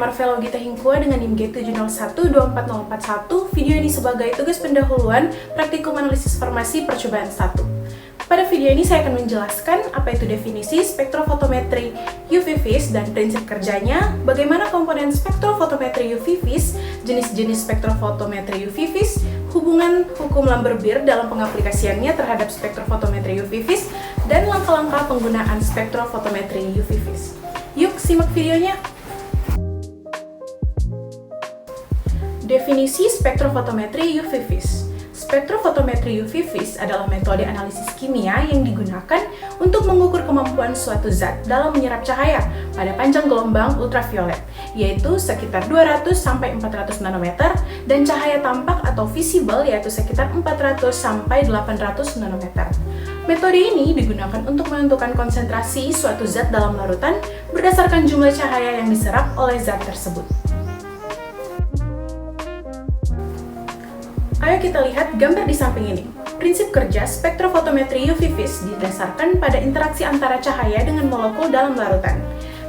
Marvelo Gita Hingkua dengan NIM G701-24041. Video ini sebagai tugas pendahuluan praktikum analisis farmasi percobaan 1. Pada video ini saya akan menjelaskan apa itu definisi spektrofotometri UV vis dan prinsip kerjanya, bagaimana komponen spektrofotometri UV vis, jenis-jenis spektrofotometri UV vis, hubungan hukum Lambert-Beer dalam pengaplikasiannya terhadap spektrofotometri UV vis, dan langkah-langkah penggunaan spektrofotometri UV vis. Yuk simak videonya! Definisi spektrofotometri UV vis. Spektrofotometri UV vis adalah metode analisis kimia yang digunakan untuk mengukur kemampuan suatu zat dalam menyerap cahaya pada panjang gelombang ultraviolet, yaitu sekitar 200-400 nanometer, dan cahaya tampak atau visible yaitu sekitar 400-800 nanometer. Metode ini digunakan untuk menentukan konsentrasi suatu zat dalam larutan berdasarkan jumlah cahaya yang diserap oleh zat tersebut. Ayo kita lihat gambar di samping ini. Prinsip kerja spektrofotometri UV vis didasarkan pada interaksi antara cahaya dengan molekul dalam larutan.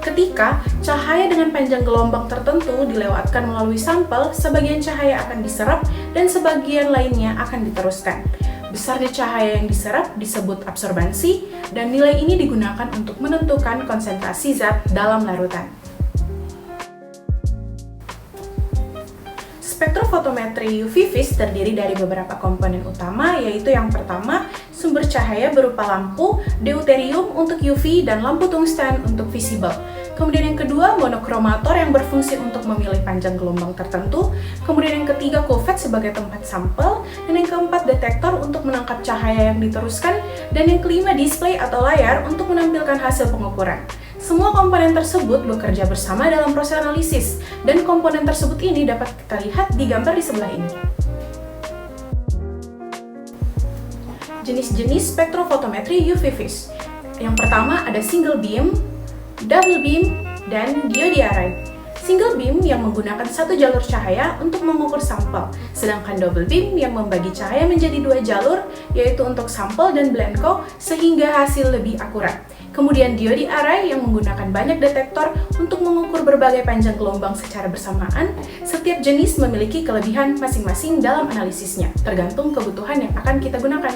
Ketika cahaya dengan panjang gelombang tertentu dilewatkan melalui sampel, sebagian cahaya akan diserap dan sebagian lainnya akan diteruskan. Besarnya cahaya yang diserap disebut absorbansi, dan nilai ini digunakan untuk menentukan konsentrasi zat dalam larutan. Spektrofotometri UV vis terdiri dari beberapa komponen utama, yaitu yang pertama, sumber cahaya berupa lampu deuterium untuk UV dan lampu tungsten untuk visible. Kemudian yang kedua, monokromator yang berfungsi untuk memilih panjang gelombang tertentu. Kemudian yang ketiga, kuvet sebagai tempat sampel. Dan yang keempat, detektor untuk menangkap cahaya yang diteruskan. Dan yang kelima, display atau layar untuk menampilkan hasil pengukuran. Semua komponen tersebut bekerja bersama dalam proses analisis, dan komponen tersebut ini dapat kita lihat di gambar di sebelah ini. Jenis-jenis spektrofotometri UV vis. Yang pertama ada single beam, double beam, dan diode array. Single beam yang menggunakan satu jalur cahaya untuk mengukur sampel, sedangkan double beam yang membagi cahaya menjadi dua jalur, yaitu untuk sampel dan Blanco, sehingga hasil lebih akurat. Kemudian diode array yang menggunakan banyak detektor untuk mengukur berbagai panjang gelombang secara bersamaan. Setiap jenis memiliki kelebihan masing-masing dalam analisisnya, tergantung kebutuhan yang akan kita gunakan.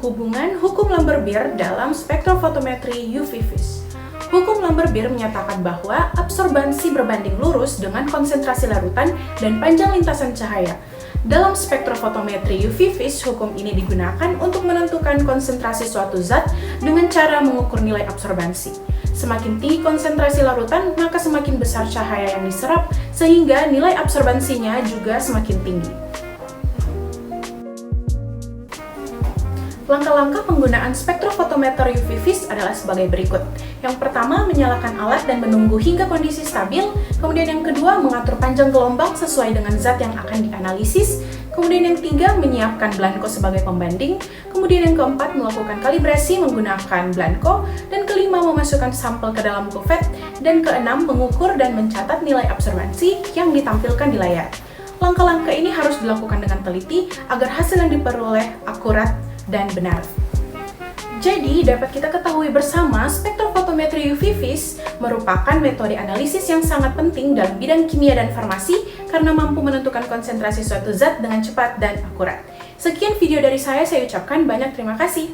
Hubungan hukum Lambert-Beer dalam spektrofotometri UV vis. Hukum Lambert-Beer menyatakan bahwa absorbansi berbanding lurus dengan konsentrasi larutan dan panjang lintasan cahaya. Dalam spektrofotometri UV vis, hukum ini digunakan untuk menentukan konsentrasi suatu zat dengan cara mengukur nilai absorbansi. Semakin tinggi konsentrasi larutan, maka semakin besar cahaya yang diserap, sehingga nilai absorbansinya juga semakin tinggi. Langkah-langkah penggunaan spektrofotometer UV vis adalah sebagai berikut. Yang pertama, menyalakan alat dan menunggu hingga kondisi stabil. Kemudian yang kedua, mengatur panjang gelombang sesuai dengan zat yang akan dianalisis. Kemudian yang ketiga, menyiapkan Blanco sebagai pembanding. Kemudian yang keempat, melakukan kalibrasi menggunakan Blanco. Dan kelima, memasukkan sampel ke dalam kuvet. Dan keenam, mengukur dan mencatat nilai absorbansi yang ditampilkan di layar. Langkah-langkah ini harus dilakukan dengan teliti agar hasil yang diperoleh akurat dan benar. Jadi, dapat kita ketahui bersama, spektrofotometri UV vis merupakan metode analisis yang sangat penting dalam bidang kimia dan farmasi karena mampu menentukan konsentrasi suatu zat dengan cepat dan akurat. Sekian video dari saya ucapkan banyak terima kasih.